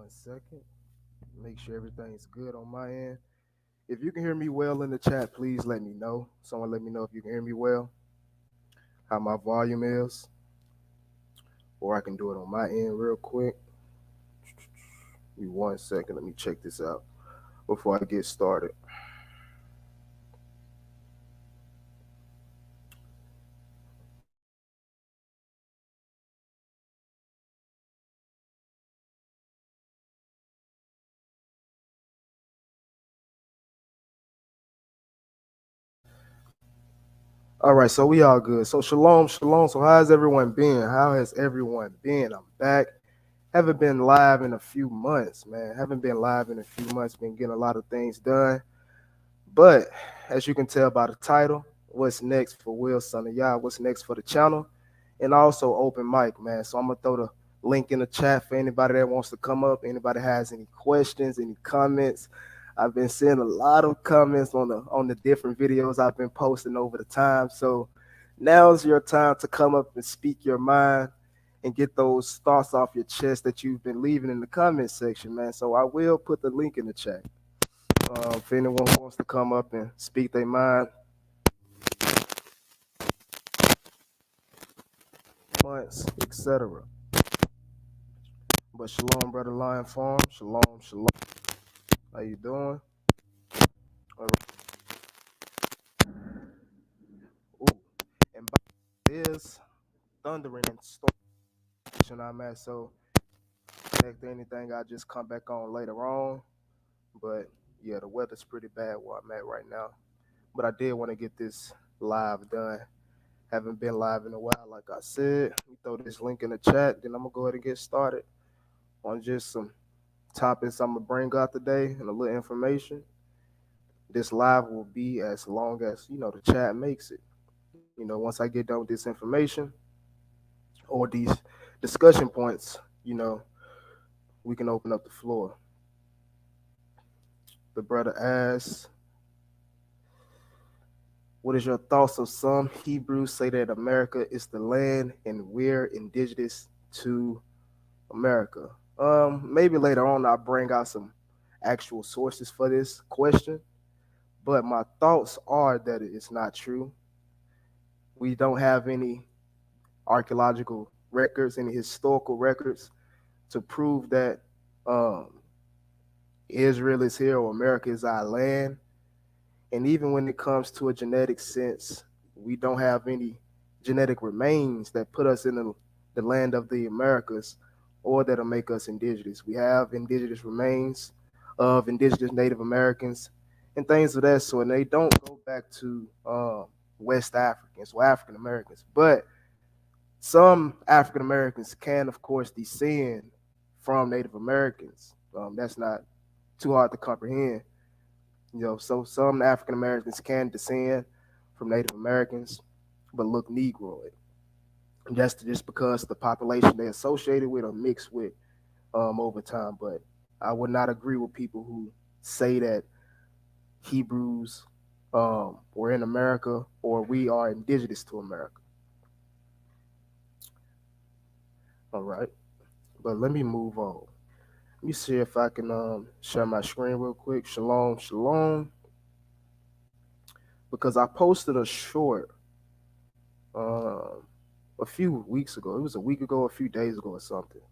1 second. Make sure everything's good on my end. If you can hear me well in the chat, please let me know. Someone let me know if you can hear me well, how my volume is, or I can do it on my end real quick. Give me 1 second. Let me check this out before I get started. All right, so we all good. So shalom, shalom. So how's everyone been? How has everyone been? I'm back. Haven't been live in a few months, man. Haven't been live in a few months. Been getting a lot of things done. But as you can tell by the title, what's next for Will Son of Yah? What's next for the channel? And also open mic, man. So I'm gonna throw the link in the chat for anybody that wants to come up. Anybody has any questions, any comments. I've been seeing a lot of comments on the different videos I've been posting over the time. So now's your time to come up and speak your mind and get those thoughts off your chest that you've been leaving in the comment section, man. So I will put the link in the chat. If anyone wants to come up and speak their mind, months, etc. But shalom, brother Lion Farm. Shalom, shalom. How you doing? All right. Ooh, and by it is thundering and storming I'm at. So connect to anything, I just come back on later on. But yeah, the weather's pretty bad where I'm at right now. But I did want to get this live done. Haven't been live in a while, like I said. We throw this link in the chat, then I'm gonna go ahead and get started on just some topics I'm gonna bring out today and a little information. This live will be as long as the chat makes it. Once I get done with this information or these discussion points, we can open up the floor. The brother asks, what is your thoughts of some Hebrews say that America is the land and we're indigenous to America? Maybe later on I'll bring out some actual sources for this question, but my thoughts are that it's not true. We don't have any archaeological records, any historical records to prove that um, Israel is here or America is our land. And even when it comes to a genetic sense, we don't have any genetic remains that put us in the land of the Americas or that'll make us indigenous. We have indigenous remains of indigenous Native Americans and things of that sort. And they don't go back to West Africans or African Americans. But some African Americans can, of course, descend from Native Americans. That's not too hard to comprehend. So some African Americans can descend from Native Americans, but look Negroid. That's just because the population they associated with or mixed with over time. But I would not agree with people who say that Hebrews were in America or we are indigenous to America. All right, but let me move on. Let me see if I can share my screen real quick. Shalom, shalom. Because I posted a short uh, a few weeks ago. It was a week ago, a few days ago, or something.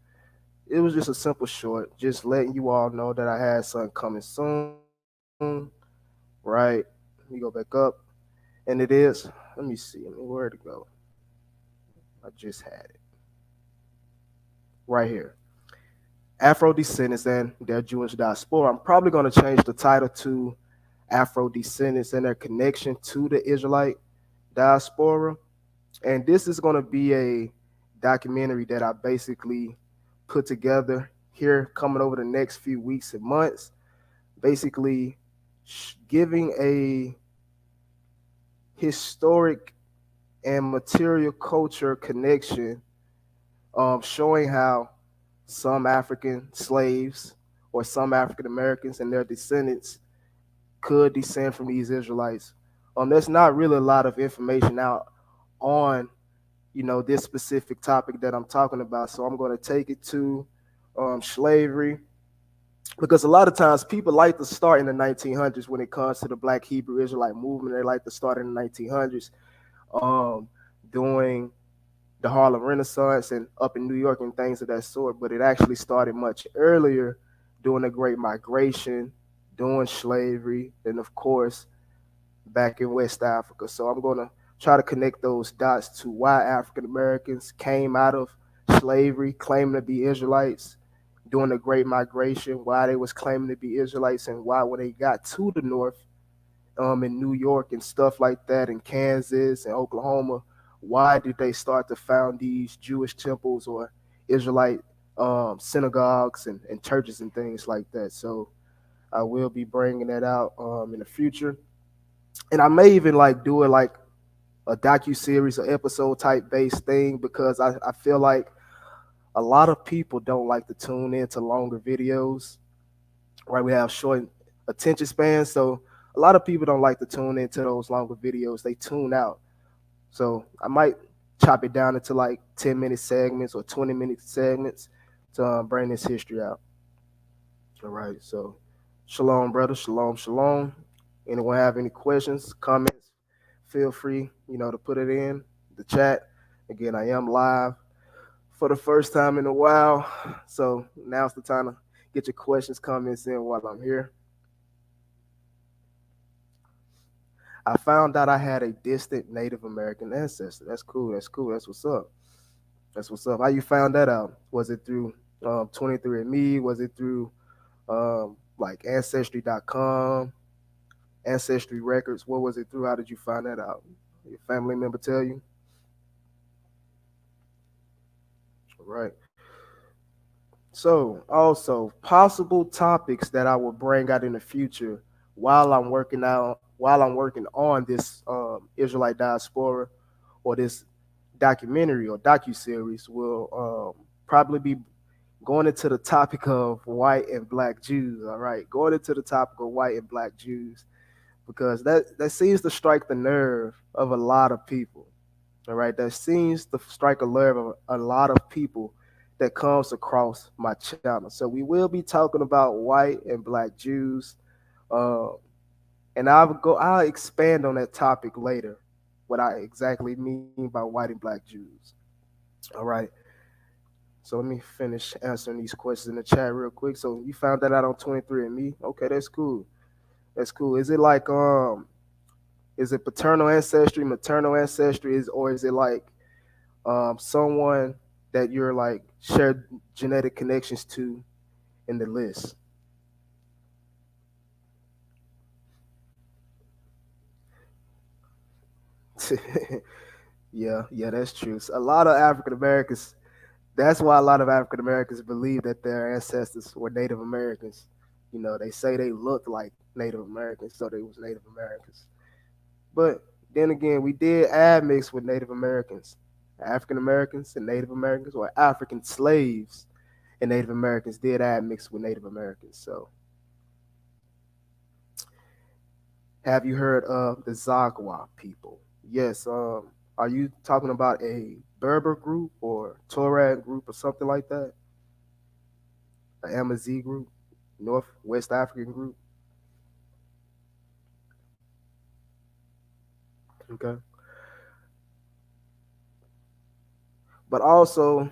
It was just a simple short, just letting you all know that I had something coming soon. Right? Let me go back up, and it is. Let me see. Where to go? I just had it right here. Afro descendants and their Jewish diaspora. I'm probably going to change the title to Afro descendants and their connection to the Israelite diaspora. And this is going to be a documentary that I basically put together here coming over the next few weeks and months, basically giving a historic and material culture connection, showing how some African slaves or some African Americans and their descendants could descend from these Israelites. There's not really a lot of information out on this specific topic that I'm talking about. So I'm going to take it to slavery, because a lot of times people like to start in the 1900s when it comes to the Black Hebrew Israelite movement. They like to start in the 1900s, um, doing the Harlem Renaissance and up in New York and things of that sort. But it actually started much earlier, during the Great Migration, during slavery, and of course back in West Africa. So I'm going to try to connect those dots to why African Americans came out of slavery, claiming to be Israelites during the Great Migration, why they was claiming to be Israelites, and why when they got to the North, in New York and stuff like that, in Kansas and Oklahoma, why did they start to found these Jewish temples or Israelite synagogues and churches and things like that? So I will be bringing that out in the future, and I may even like do it like a docu series or episode type based thing, because I feel like a lot of people don't like to tune into longer videos. Right, we have short attention spans, so a lot of people don't like to tune into those longer videos. They tune out. So I might chop it down into like 10-minute segments or 20-minute segments to bring this history out. All right, so shalom, brother. Shalom, shalom. Anyone have any questions, comments? Feel free, to put it in the chat. Again, I am live for the first time in a while, so now's the time to get your questions, comments in while I'm here. I found out I had a distant Native American ancestor. That's cool. That's cool. That's what's up. That's what's up. How you found that out? Was it through 23andMe? Was it through like Ancestry.com, Ancestry Records? What was it through? How did you find that out? Your family member tell you? All right. So, also possible topics that I will bring out in the future while I'm working on this Israelite diaspora, or this documentary or docu series, will probably be going into the topic of white and black Jews. All right, going into the topic of white and black Jews, because that seems to strike the nerve of a lot of people. All right, that seems to strike a nerve of a lot of people that comes across my channel. So we will be talking about white and black Jews, uh, and I'll expand on that topic later, what I exactly mean by white and black Jews. All right. So let me finish answering these questions in the chat real quick. So you found that out on 23andMe? Okay, that's cool. That's cool. Is it like is it paternal ancestry, maternal ancestry, or is it like someone that you're like shared genetic connections to in the list? Yeah, that's true. So a lot of African Americans. That's why a lot of African Americans believe that their ancestors were Native Americans. They say they looked like Native Americans, so they was Native Americans. But then again, we did admix with Native Americans, African Americans and Native Americans, or African slaves and Native Americans did admix with Native Americans. So, have you heard of the Zagwa people? Yes. Are you talking about a Berber group or Torag group or something like that? An Amazigh group, North West African group? Okay. But also,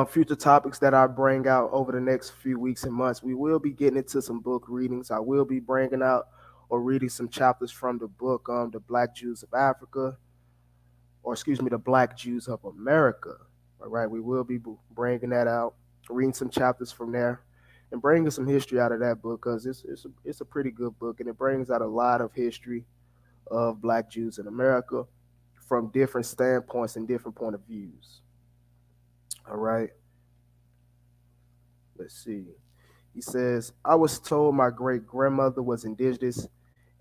future topics that I bring out over the next few weeks and months, we will be getting into some book readings. I will be bringing out or reading some chapters from the book, The Black Jews of Africa, or excuse me, The Black Jews of America. All right, we will be bringing that out, reading some chapters from there, and bringing some history out of that book, because it's a pretty good book, and it brings out a lot of history of Black Jews in America from different standpoints and different point of views. All right. Let's see. He says, I was told my great grandmother was indigenous,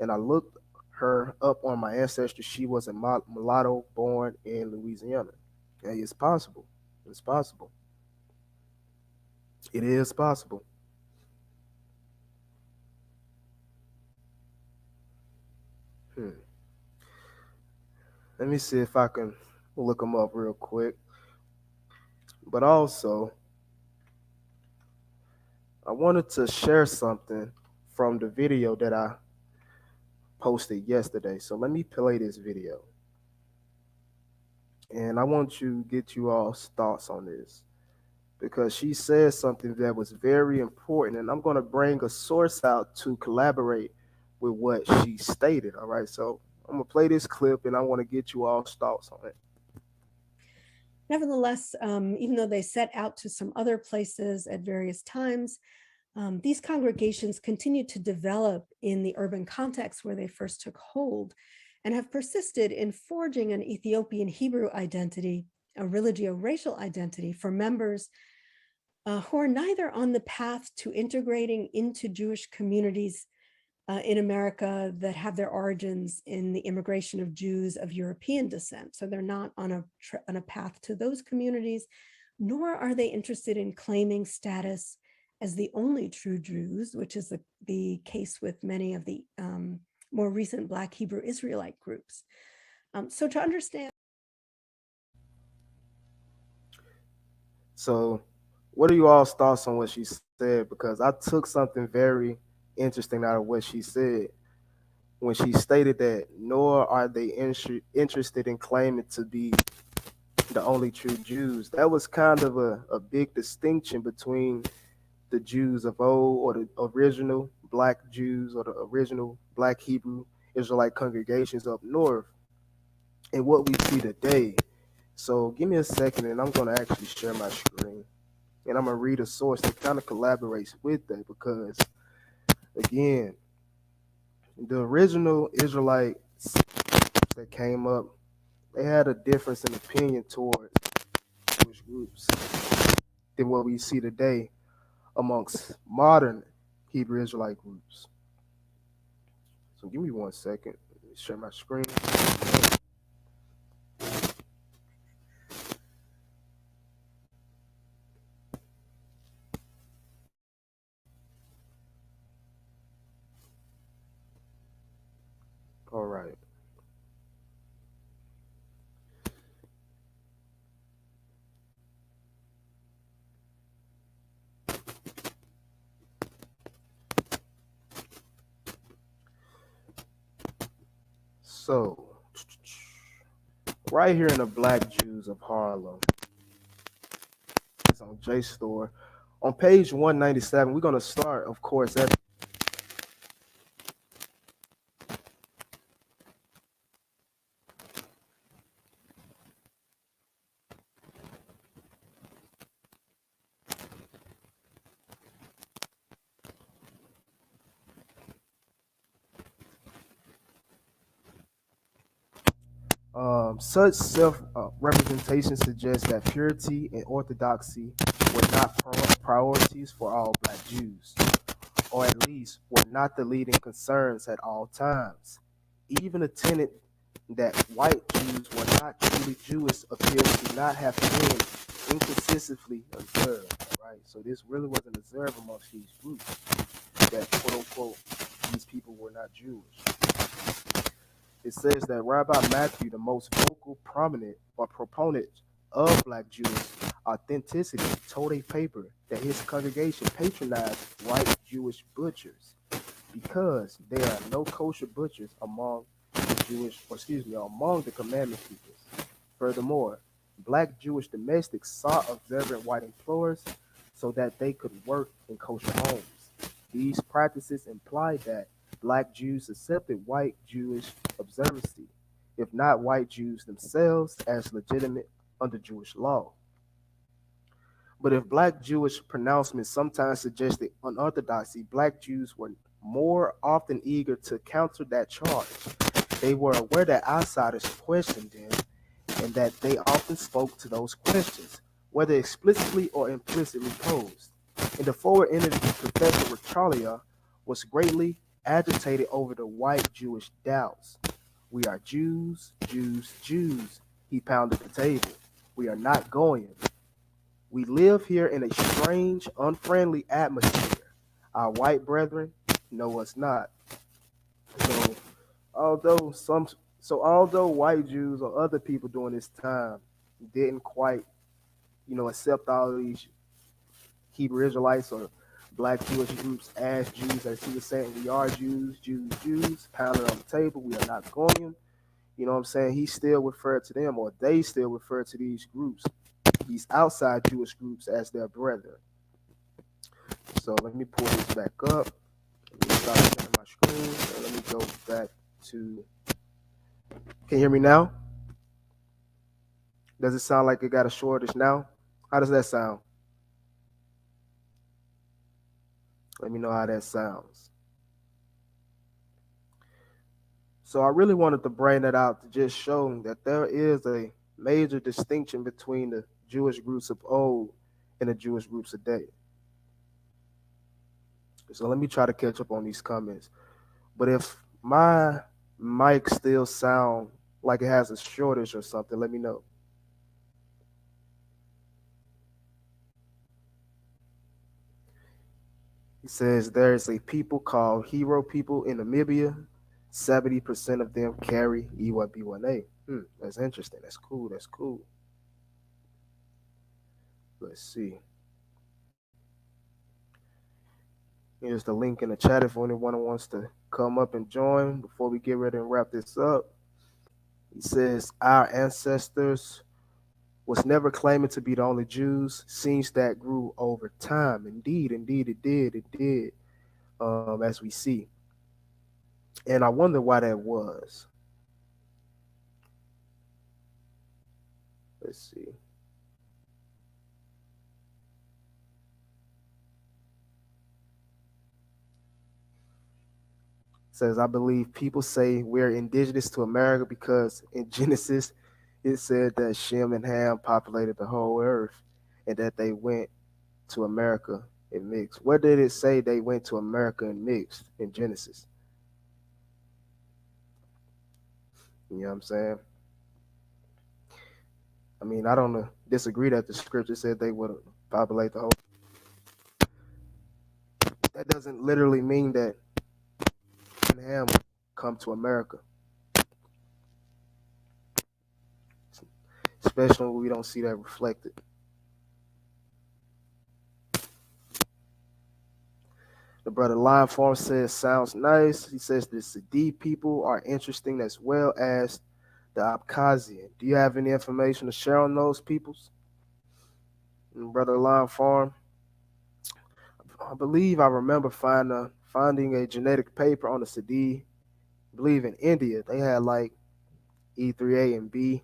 and I looked her up on my ancestry. She was a mulatto born in Louisiana. Hey, it's possible. It's possible. It is possible. Hmm. Let me see if I can look them up real quick. But also, I wanted to share something from the video that I posted yesterday. So let me play this video. And I want to get you all's thoughts on this because she said something that was very important. And I'm going to bring a source out to collaborate with what she stated. All right. So I'm going to play this clip and I want to get you all's thoughts on it. Nevertheless, even though they set out to some other places at various times, these congregations continued to develop in the urban context where they first took hold and have persisted in forging an Ethiopian Hebrew identity, a religio-racial identity for members who are neither on the path to integrating into Jewish communities in America that have their origins in the immigration of Jews of European descent. So they're not on a path to those communities, nor are they interested in claiming status as the only true Jews, which is the case with many of the more recent Black Hebrew Israelite groups. So to understand. So, what are you all's thoughts on what she said? Because I took something very interesting out of what she said when she stated that nor are they interested in claiming to be the only true Jews. That was kind of a big distinction between the Jews of old or the original black Jews or the original black Hebrew Israelite congregations up north and what we see today. So give me a second and I'm going to actually share my screen and I'm going to read a source that kind of collaborates with that because, again, the original Israelites that came up, they had a difference in opinion towards Jewish groups than what we see today amongst modern Hebrew Israelite groups. So give me 1 second. Let me share my screen. All right. So, right here in the Black Jews of Harlem, it's on JSTOR. On page 197, we're going to start, of course, at such self representation suggests that purity and orthodoxy were not priorities for all Black Jews, or at least were not the leading concerns at all times. Even a tenet that white Jews were not truly Jewish appears to not have been inconsistently observed. Right, so this really wasn't observed amongst these groups that quote unquote these people were not Jewish. It says that Rabbi Matthew, the most vocal, prominent, or proponent of Black Jewish authenticity, told a paper that his congregation patronized white Jewish butchers because there are no kosher butchers among the Jewish, or excuse me, among the commandment keepers. Furthermore, Black Jewish domestics sought observant white employers so that they could work in kosher homes. These practices implied that Black Jews accepted white Jewish observancy, if not white Jews themselves, as legitimate under Jewish law. But if Black Jewish pronouncements sometimes suggested unorthodoxy, Black Jews were more often eager to counter that charge. They were aware that outsiders questioned them and that they often spoke to those questions, whether explicitly or implicitly posed. In the forward interview, Professor Richalia was greatly agitated over the white Jewish doubts. We are Jews, Jews, Jews, he pounded the table. We are not going. We live here in a strange, unfriendly atmosphere. Our white brethren know us not. So although some although white Jews or other people during this time didn't quite, accept all these Hebrew Israelites or Black Jewish groups as Jews, as he was saying, we are Jews, Jews, Jews, pounded on the table, we are not going. You know what I'm saying? He still referred to them, or they still refer to these groups, these outside Jewish groups, as their brethren. So let me pull this back up. Let me stop sharing my screen. And let me go back to. Can you hear me now? Does it sound like it got a shortage now? How does that sound? Let me know how that sounds. So I really wanted to bring that out to just show that there is a major distinction between the Jewish groups of old and the Jewish groups of today. So let me try to catch up on these comments. But if my mic still sound like it has a shortage or something, let me know. He says there is a people called Hero people in Namibia. 70% of them carry E1B1A. That's interesting. That's cool. That's cool. Let's see. Here's the link in the chat if anyone wants to come up and join before we get ready and wrap this up. He says our ancestors was never claiming to be the only Jews. Seems that grew over time. Indeed, indeed, it did. It did, as we see. And I wonder why that was. Let's see. Says, I believe people say we're indigenous to America because in Genesis it said that Shem and Ham populated the whole earth and that they went to America and mixed. Where did it say they went to America and mixed in Genesis? You know what I'm saying? I mean, I don't disagree that the scripture said they would populate the whole. That doesn't literally mean that Shem and Ham come to America, especially when we don't see that reflected. The brother Line Farm says, sounds nice. He says the Sidi people are interesting as well as the Abkhazian. Do you have any information to share on those peoples? And brother Line Farm, I believe I remember finding a genetic paper on the Sidi. I believe in India they had like E3A and B,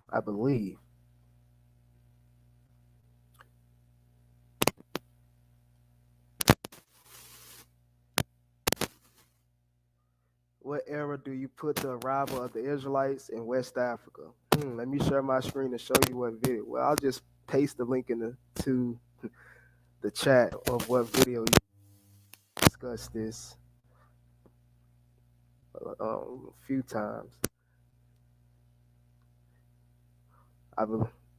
I believe. What era do you put the arrival of the Israelites in West Africa? Let me share my screen and show you what video. Well, I'll just paste the link to the chat of what video you discussed this a few times. I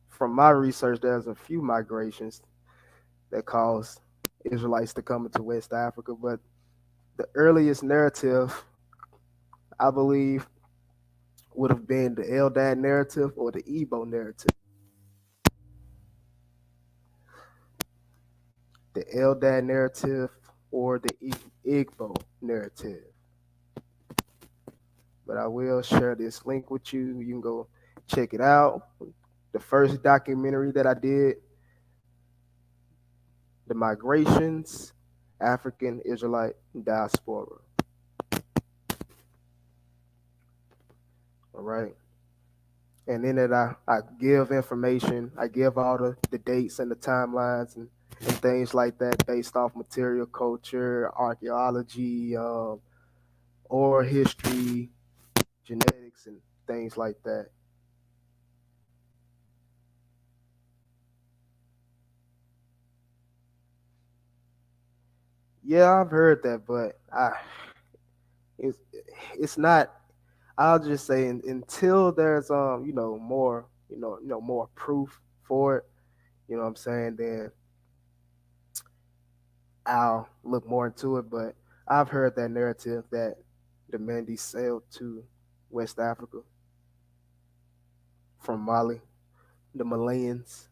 from my research, there's a few migrations that caused Israelites to come into West Africa, but the earliest narrative, I believe, would have been the Eldad narrative or the Igbo narrative. The Eldad narrative or the Igbo narrative. But I will share this link with you. You can go check it out. The first documentary that I did, The Migrations, African Israelite Diaspora. All right. And in it, I give information. I give all the dates and the timelines and things like that based off material culture, archaeology, oral history, genetics, and things like that. Yeah, I've heard that, but it's it's not. I'll just say until there's more more proof for it. You know what I'm saying? Then I'll look more into it. But I've heard that narrative that the Mandi sailed to West Africa from Mali, the Malayans.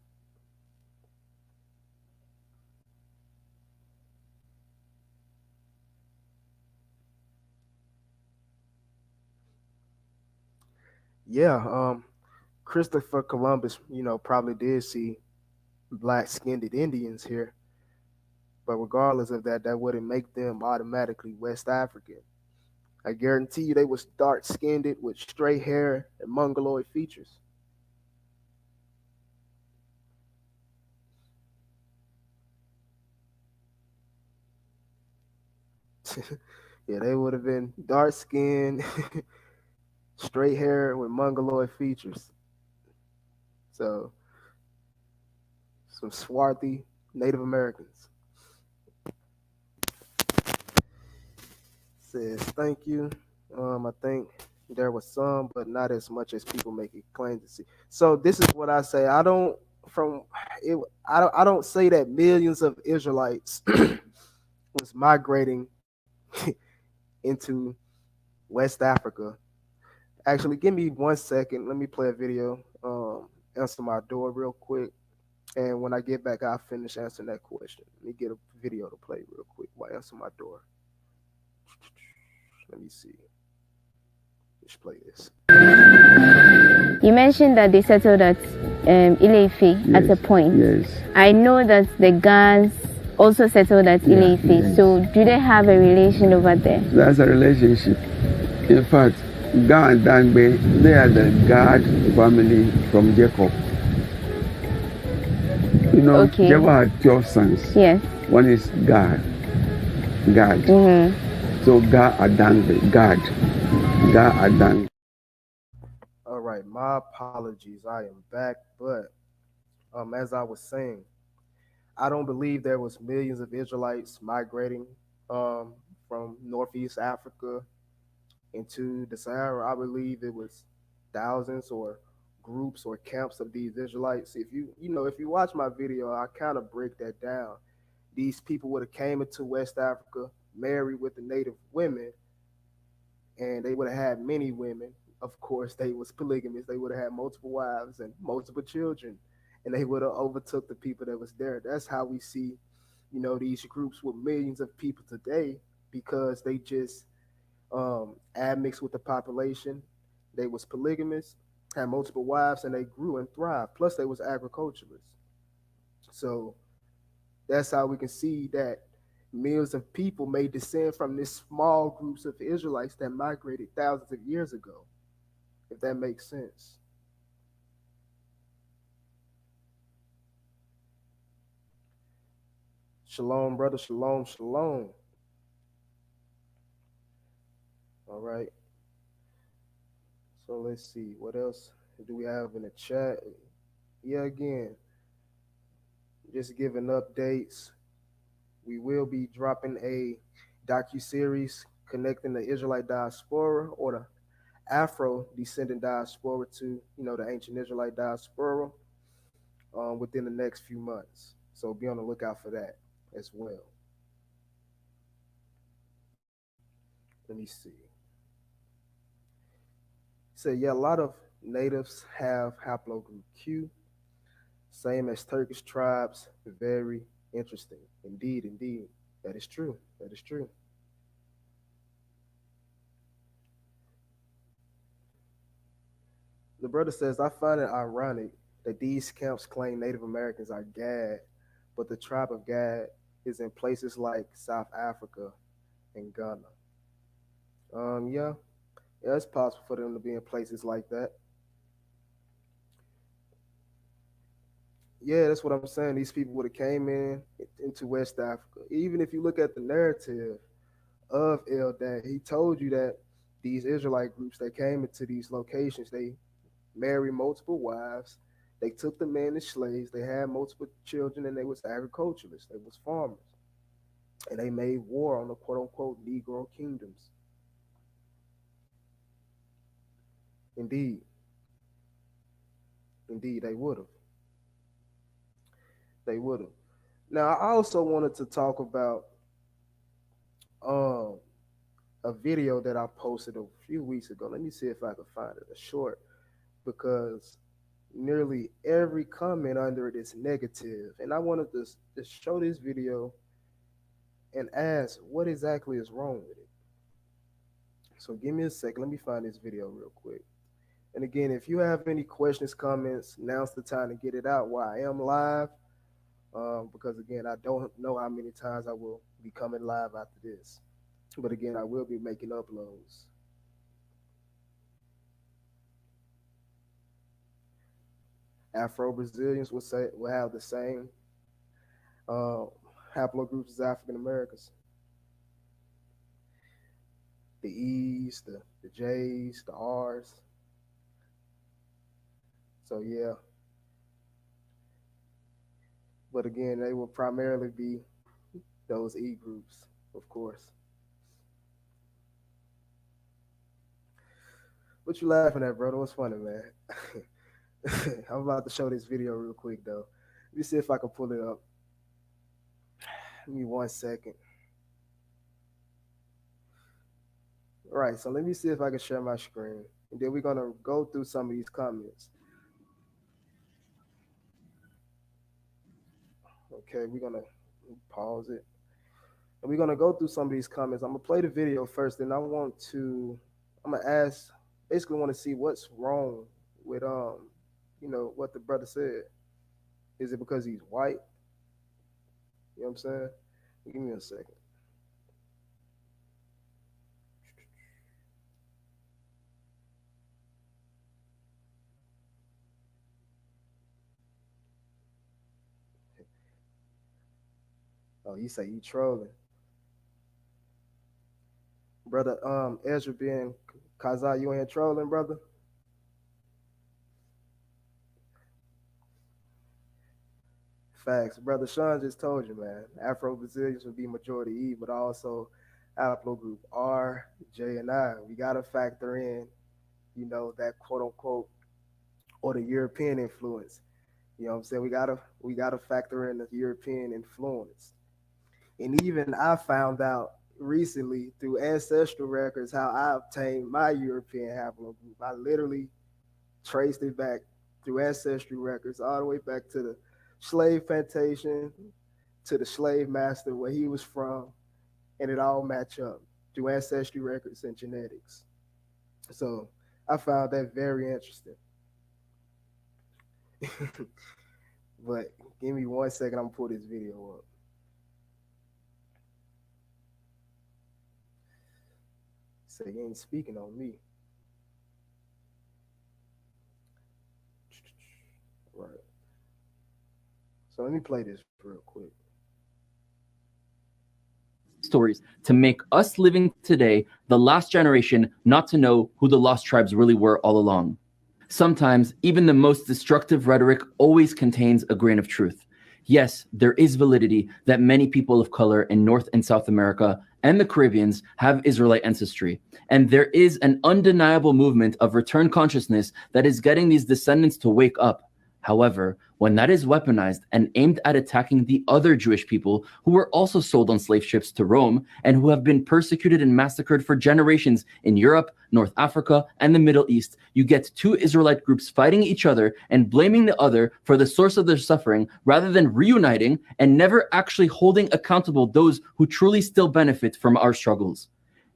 Yeah, Christopher Columbus, probably did see black-skinned Indians here, but regardless of that, that wouldn't make them automatically West African. I guarantee you they was dark-skinned with straight hair and mongoloid features. Yeah, they would have been dark-skinned, straight hair with mongoloid features. So some swarthy Native Americans. Says thank you. I think there was some, but not as much as people make it claim to see. So this is what I say. I don't from it. I don't say that millions of Israelites was migrating into West Africa. Actually, give me 1 second. Let me play a video. Answer my door real quick, and when I get back, I'll finish answering that question. Let me get a video to play real quick while I answer my door. Let me see. Let's play this. You mentioned that they settled at Ile-Ife at a point. Yes. I know that the Gans also settled at Ile-Ife. Yes. So do they have a relation over there? That's a relationship. In fact, Ga and Dangbe, they are the Gad family from Jacob. You know, Okay. Jacob had 12 sons. Yes. One is Gad. Gad. Mm-hmm. So Ga Adangbe. Gad. Ga Adang. All right, my apologies. I am back, but as I was saying, I don't believe there was millions of Israelites migrating um, from Northeast Africa into the Sahara. I believe it was thousands or groups or camps of these Israelites. If you watch my video, I kind of break that down. These people would have came into West Africa, married with the native women, and they would have had many women. Of course, they was polygamous. They would have had multiple wives and multiple children, and they would have overtook the people that was there. That's how we see, these groups with millions of people today because they just admixed with the population. They was polygamous, had multiple wives, and they grew and thrived. Plus, they was agriculturalists. So that's how we can see that millions of people may descend from this small groups of Israelites that migrated thousands of years ago, if that makes sense. Shalom, brother. Shalom, shalom. All right. So let's see. What else do we have in the chat? Yeah, again, just giving updates. We will be dropping a docu-series connecting the Israelite diaspora or the Afro-descendant diaspora to, the ancient Israelite diaspora within the next few months. So be on the lookout for that as well. Let me see. So yeah, a lot of natives have haplogroup Q, same as Turkish tribes. Very interesting. Indeed, indeed. That is true. That is true. The brother says, I find it ironic that these camps claim Native Americans are Gad, but the tribe of Gad is in places like South Africa and Ghana. Yeah, yeah, it's possible for them to be in places like that. Yeah, that's what I'm saying. These people would have came into West Africa. Even if you look at the narrative of Eldad, he told you that these Israelite groups that came into these locations, they married multiple wives, they took the men as slaves, they had multiple children, and they was agriculturalists, they was farmers, and they made war on the quote unquote Negro kingdoms. Indeed, indeed, they would have. They would have. Now, I also wanted to talk about um a video that I posted a few weeks ago. Let me see if I can find it. A short, because nearly every comment under it is negative, and I wanted to show this video and ask what exactly is wrong with it. So give me a second. Let me find this video real quick, And again, if you have any questions, comments, now's the time to get it out while I am live. Because again, I don't know how many times I will be coming live after this. But again, I will be making uploads. Afro Brazilians will have the same uh, haplogroups as African Americans. The E's, the J's, the R's. So yeah, but again, they will primarily be those E groups, of course. What you laughing at, brother? What's funny, man? I'm about to show this video real quick though. Let me see if I can pull it up. Give me 1 second. All right, so let me see if I can share my screen. And then we're gonna go through some of these comments. Okay, we're gonna pause it. And we're gonna go through some of these comments. I'm gonna play the video first, and I'm gonna ask, basically want to see what's wrong with what the brother said. Is it because he's white? You know what I'm saying? Give me a second. Oh, you say you trolling, brother? Ezra being Kaza, you ain't trolling, brother. Facts, brother. Sean just told you, man. Afro Brazilians would be majority E, but also haplogroup R, J, and I. We gotta factor in, that quote unquote or the European influence. You know what I'm saying? We gotta factor in the European influence. And even I found out recently through ancestral records how I obtained my European haplogroup. I literally traced it back through ancestry records all the way back to the slave plantation, to the slave master where he was from, and it all match up through ancestry records and genetics. So I found that very interesting. But give me 1 second, I'm gonna pull this video up. Say you ain't speaking on me. Right. So let me play this real quick. Stories to make us living today the last generation not to know who the lost tribes really were all along. Sometimes, even the most destructive rhetoric always contains a grain of truth. Yes, there is validity that many people of color in North and South America and the Caribbeans have Israelite ancestry. And there is an undeniable movement of return consciousness that is getting these descendants to wake up. However, when that is weaponized and aimed at attacking the other Jewish people who were also sold on slave ships to Rome and who have been persecuted and massacred for generations in Europe, North Africa, and the Middle East, you get two Israelite groups fighting each other and blaming the other for the source of their suffering rather than reuniting and never actually holding accountable those who truly still benefit from our struggles.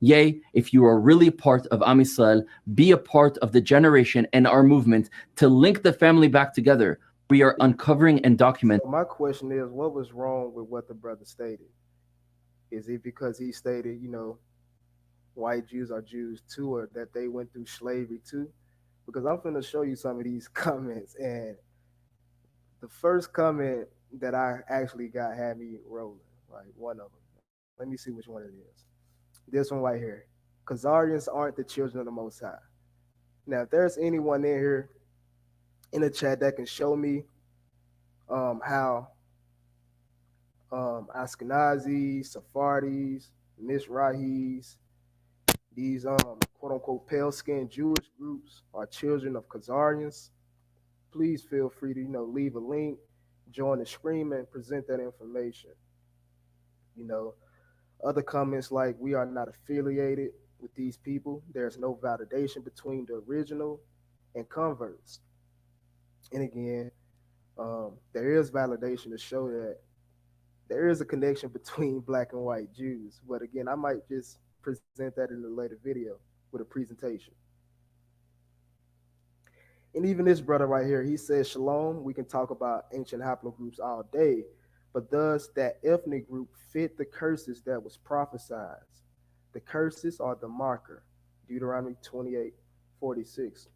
Yea, if you are really part of Am Yisrael, be a part of the generation and our movement to link the family back together. We are uncovering and documenting. So my question is, what was wrong with what the brother stated? Is it because he stated, white Jews are Jews too, or that they went through slavery too? Because I'm going to show you some of these comments, and the first comment that I actually got had me rolling, like one of them. Let me see which one it is. This one right here. Khazarians aren't the children of the Most High. Now, if there's anyone in here in the chat that can show me how Ashkenazis, Sephardis, Mizrahis, these quote unquote pale skinned Jewish groups are children of Khazarians, please feel free to leave a link, join the stream, and present that information. You know, other comments like we are not affiliated with these people. There's no validation between the original and converts. And again, there is validation to show that there is a connection between black and white Jews. But again, I might just present that in a later video with a presentation. And even this brother right here, he says, Shalom, we can talk about ancient haplogroups all day, but does that ethnic group fit the curses that was prophesied? The curses are the marker. Deuteronomy 28:46.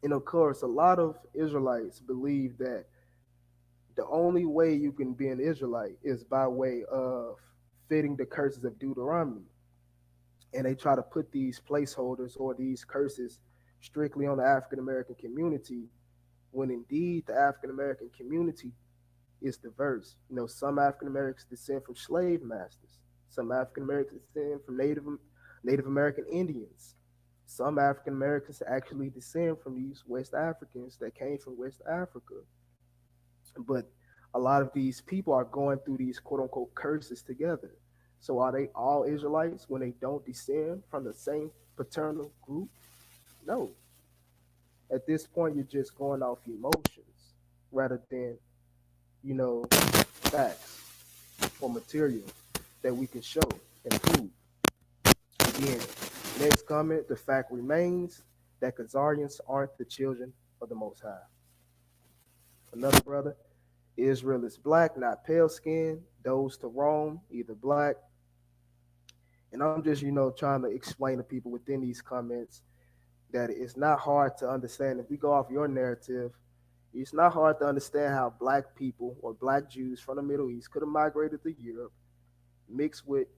And of course, a lot of Israelites believe that the only way you can be an Israelite is by way of fitting the curses of Deuteronomy. And they try to put these placeholders or these curses strictly on the African American community, when indeed the African American community is diverse. Some African Americans descend from slave masters. Some African Americans descend from Native American Indians. Some African Americans actually descend from these West Africans that came from West Africa. But a lot of these people are going through these quote unquote curses together. So are they all Israelites when they don't descend from the same paternal group? No. At this point, you're just going off emotions rather than, facts or material that we can show and prove. Again, next comment, the fact remains that Khazarians aren't the children of the Most High. Another brother, Israel is black, not pale skin. Those to Rome, either black. And I'm just, trying to explain to people within these comments that it's not hard to understand. If we go off your narrative, it's not hard to understand how black people or black Jews from the Middle East could have migrated to Europe, mixed with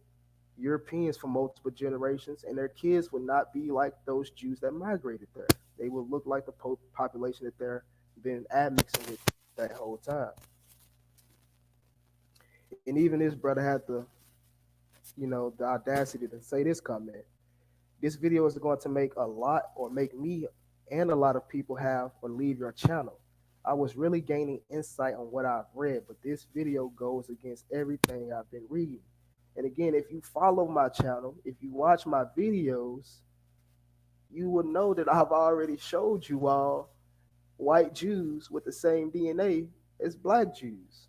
Europeans for multiple generations, and their kids would not be like those Jews that migrated there. They would look like the population that they're been admixing with that whole time. And even this brother had the audacity to say this comment. This video is going to make a lot, or make me and a lot of people have or leave your channel. I was really gaining insight on what I've read, but this video goes against everything I've been reading. And again, if you follow my channel, if you watch my videos, you will know that I've already showed you all white Jews with the same DNA as black Jews.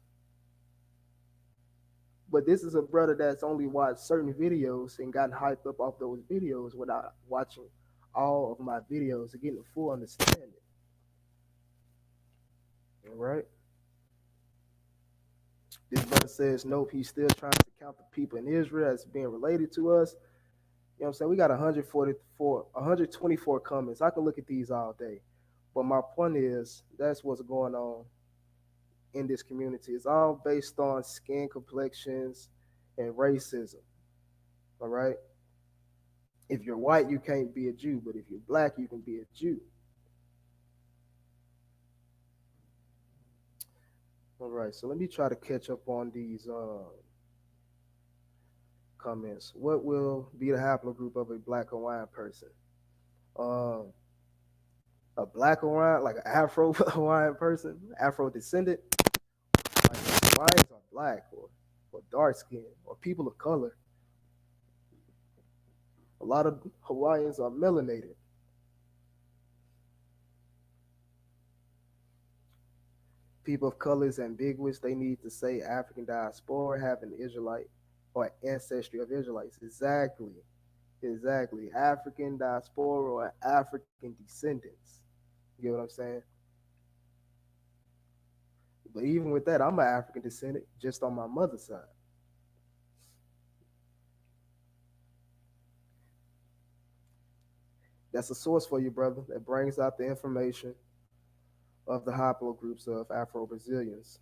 But this is a brother that's only watched certain videos and gotten hyped up off those videos without watching all of my videos to get a full understanding. All right. This brother says, nope, he's still trying to count the people in Israel as being related to us. You know what I'm saying? We got 124 comments. I can look at these all day. But my point is, that's what's going on in this community. It's all based on skin complexions and racism. All right. If you're white, you can't be a Jew, but if you're black, you can be a Jew. All right, so let me try to catch up on these comments. What will be the haplogroup of a black Hawaiian person? Um, a black Hawaiian, like an Afro Hawaiian person, Afro descendant. Like Hawaiians are black or dark skin or people of color. A lot of Hawaiians are melanated. People of color is ambiguous. They need to say African diaspora, have an Israelite or ancestry of Israelites. Exactly. African diaspora or African descendants. You get what I'm saying? But even with that, I'm an African descendant just on my mother's side. That's a source for you, brother, that brings out the information of the haplogroups of Afro-Brazilians,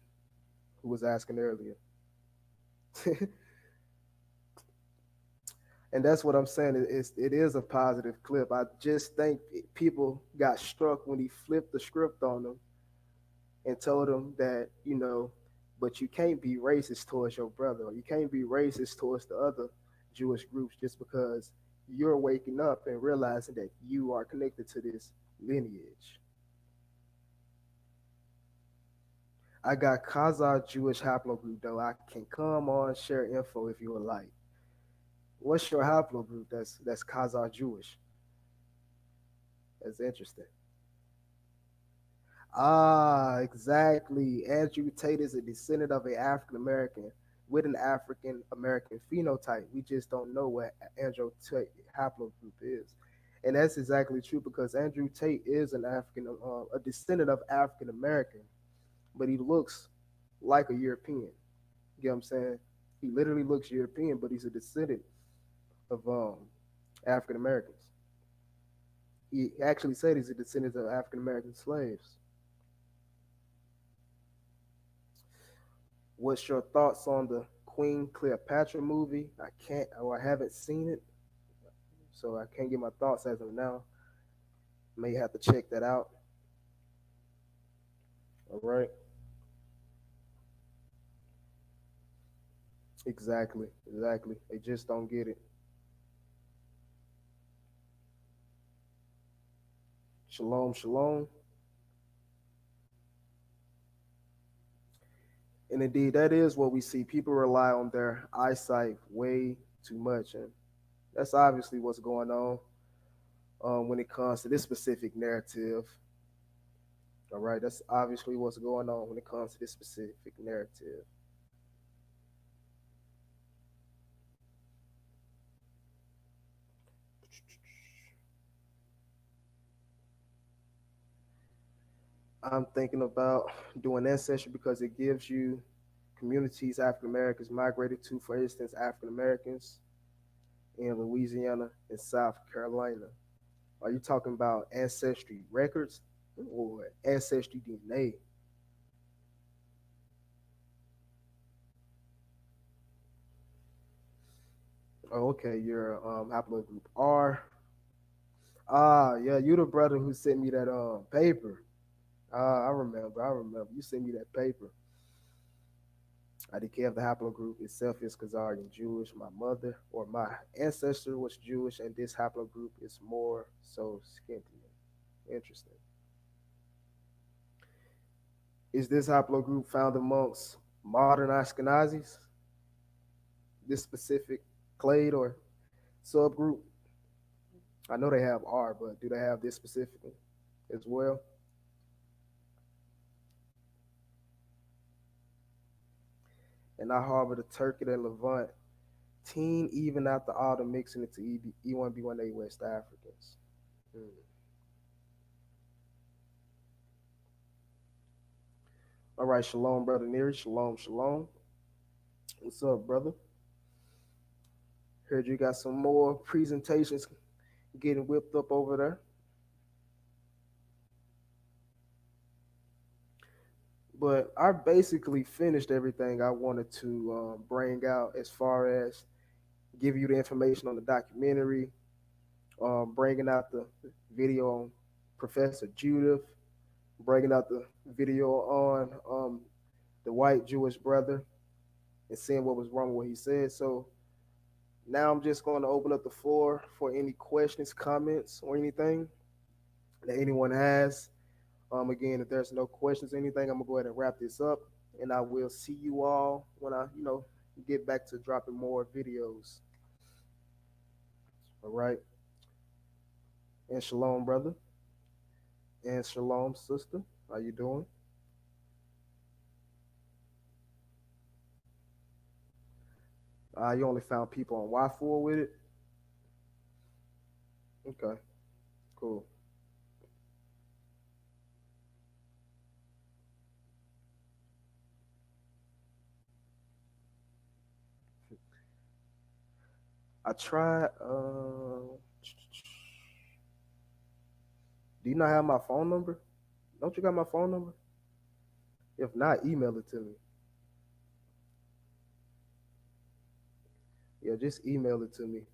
who was asking earlier. And that's what I'm saying. It is a positive clip. I just think people got struck when he flipped the script on them and told them that, but you can't be racist towards your brother, or you can't be racist towards the other Jewish groups just because you're waking up and realizing that you are connected to this lineage. I got Khazar Jewish haplogroup, though. I can come on, share info if you would like. What's your haplogroup that's Khazar Jewish? That's interesting. Ah, exactly. Andrew Tate is a descendant of an African American with an African American phenotype. We just don't know what Andrew Tate haplogroup is. And that's exactly true because Andrew Tate is a descendant of African American, but he looks like a European. You get what I'm saying? He literally looks European, but he's a descendant of African Americans. He actually said he's a descendant of African American slaves. What's your thoughts on the Queen Cleopatra movie? I haven't seen it, so I can't get my thoughts as of now. May have to check that out. All right. Exactly. Exactly. They just don't get it. Shalom, shalom. And indeed, that is what we see. People rely on their eyesight way too much, and that's obviously what's going on when it comes to this specific narrative. All right, that's obviously what's going on when it comes to this specific narrative. I'm thinking about doing ancestry because it gives you communities African Americans migrated to, for instance, African Americans in Louisiana and South Carolina. Are you talking about ancestry records or ancestry DNA? Oh, okay, you're haplogroup R. Ah, yeah, you the brother who sent me that paper. Ah, I remember. You sent me that paper. I declare the haplogroup itself is Khazarian Jewish. My mother or my ancestor was Jewish, and this haplogroup is more so Scythian. Interesting. Is this haplogroup found amongst modern Ashkenazis? This specific clade or subgroup? I know they have R, but do they have this specifically as well? And I harbor the Turkey and Levant teen even after all the mixing into E1B1A West Africans. Hmm. All right, shalom, brother Neri. Shalom, shalom. What's up, brother? Heard you got some more presentations getting whipped up over there. But I basically finished everything I wanted to bring out as far as give you the information on the documentary, bringing out the video on Professor Judith, bringing out the video on the white Jewish brother, and seeing what was wrong with what he said. So now I'm just going to open up the floor for any questions, comments, or anything that anyone has. Again, if there's no questions or anything, I'm gonna go ahead and wrap this up, and I will see you all when I get back to dropping more videos. All right, and shalom, brother, and shalom, sister. How you doing? You only found people on Y4 with it. Okay, cool. I tried. Do you not have my phone number? Don't you got my phone number? If not, email it to me. Yeah, just email it to me.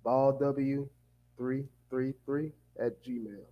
ballw333 at gmail.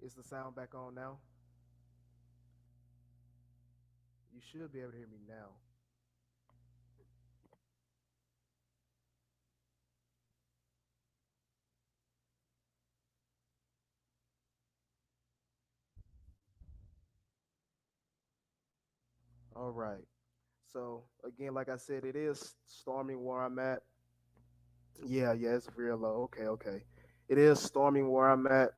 Is the sound back on now? You should be able to hear me now. All right. So again, like I said, it is storming where I'm at. Yeah, it's real low. Okay. It is storming where I'm at,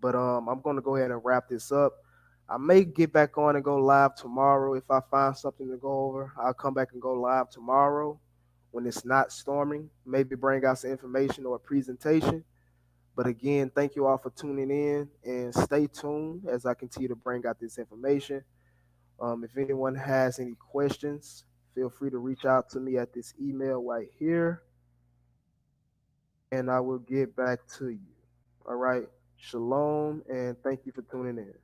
but I'm gonna go ahead and wrap this up. I may get back on and go live tomorrow if I find something to go over. I'll come back and go live tomorrow when it's not storming. Maybe bring out some information or a presentation. But again, thank you all for tuning in and stay tuned as I continue to bring out this information. If anyone has any questions, feel free to reach out to me at this email right here, and I will get back to you. All right. Shalom, and thank you for tuning in.